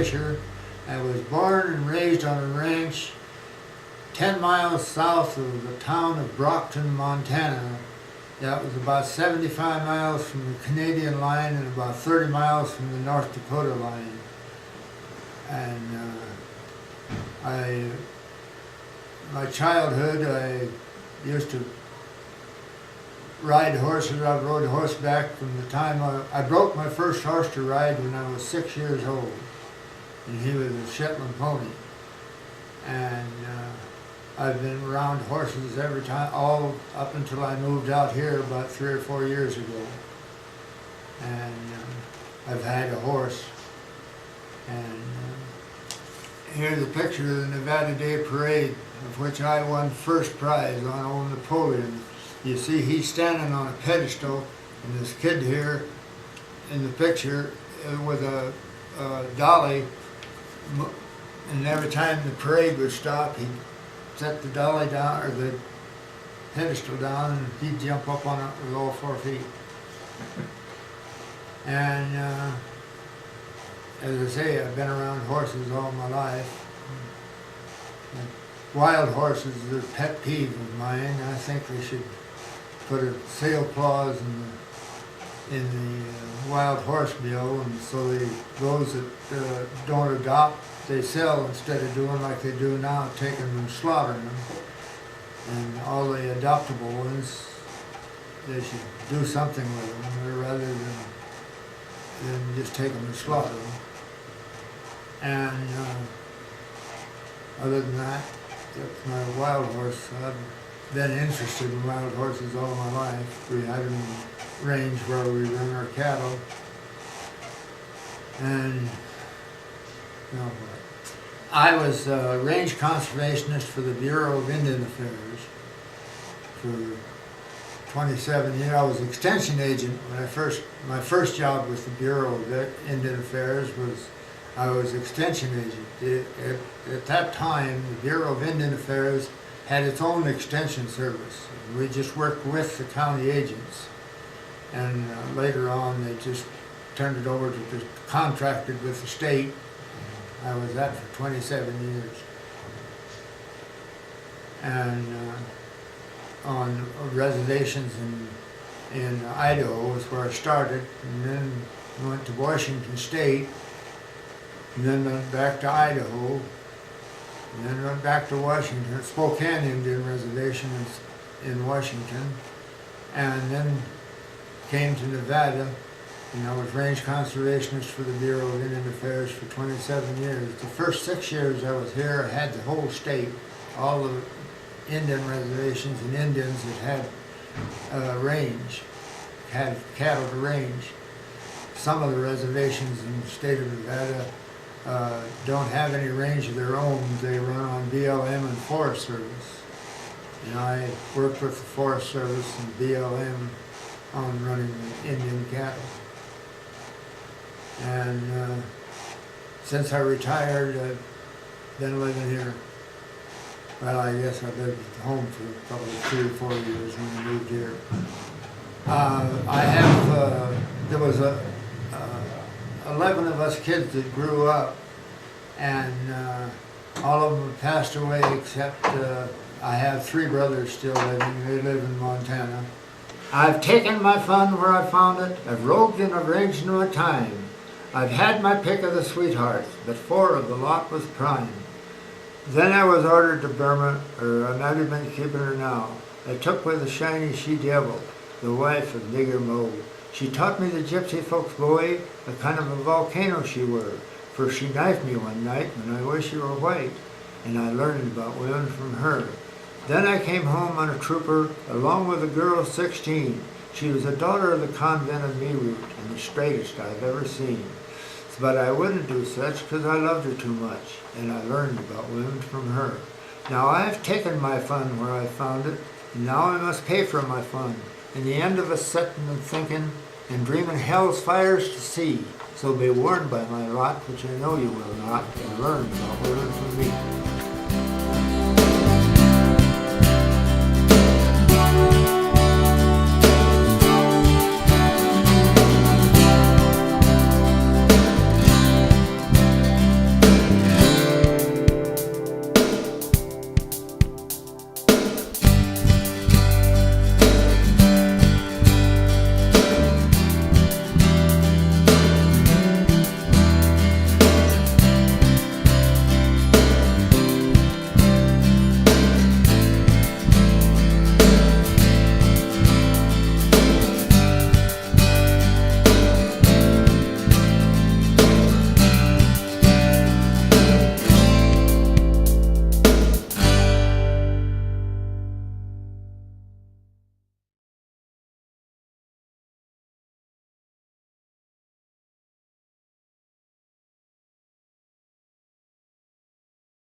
fisher. I was born and raised on a ranch 10 miles south of the town of Brockton, Montana. That was about 75 miles from the Canadian line and about 30 miles from the North Dakota line. And my childhood, I used to ride horses. I rode horseback from the time I broke my first horse to ride when I was 6 years old. And he was a Shetland pony. And I've been around horses every time, all up until I moved out here about 3 or 4 years ago. And I've had a horse. And here's a picture of the Nevada Day Parade, of which I won first prize on Old Napoleon. You see he's standing on a pedestal, and this kid here in the picture with a dolly, and every time the parade would stop, he'd set the dolly down, or the pedestal down, and he'd jump up on it with all 4 feet. And as I say, I've been around horses all my life. Wild horses are a pet peeve of mine. I think they should put a sale clause in the wild horse bill, and so those that don't adopt, they sell instead of doing like they do now, taking them and slaughtering them. And all the adoptable ones, they should do something with them rather than just take them and slaughter them. And other than that, that's my wild horse. I've been interested in wild horses all my life. We had them in the range where we run our cattle. And I was a range conservationist for the Bureau of Indian Affairs for 27 years. I was extension agent when my first job with the Bureau of Indian Affairs was I was extension agent. At that time, the Bureau of Indian Affairs had its own extension service. We just worked with the county agents. And later on, they just turned it over to just contracted with the state. I was that for 27 years. And on reservations in Idaho was where I started, and then went to Washington State, and then went back to Idaho, and then went back to Washington, Spokane Indian Reservation in Washington, and then came to Nevada, and I was range conservationist for the Bureau of Indian Affairs for 27 years. The first 6 years I was here, I had the whole state, all the Indian reservations and Indians that had range, had cattle to range. Some of the reservations in the state of Nevada don't have any range of their own. They run on BLM and Forest Service. And I worked with the Forest Service and BLM on running the Indian cattle. And since I retired, I've been living here. Well, I guess I lived at home for probably 3 or 4 years when I moved here. There was 11 of us kids that grew up, and all of them have passed away except I have 3 brothers still living. They live in Montana. I've taken my fun where I found it. I've roved and I've ranged in my time. I've had my pick of the sweethearts, but 4 of the lot was prime. Then I was ordered to Burma, or I might have been keeping her now. I took with the shiny she-devil, the wife of Nigger Mo. She taught me the gypsy folks' boy, a kind of a volcano she were, for she knifed me one night when I wish she were white, and I learned about women from her. Then I came home on a trooper, along with a girl of 16. She was a daughter of the convent of Meerut, and the straightest I've ever seen. But I wouldn't do such because I loved her too much, and I learned about women from her. Now I've taken my fun where I found it, and now I must pay for my fun. In the end of us sitting and thinking, and dreaming hell's fires to see. So be warned by my lot, which I know you will not, and learn about women from me.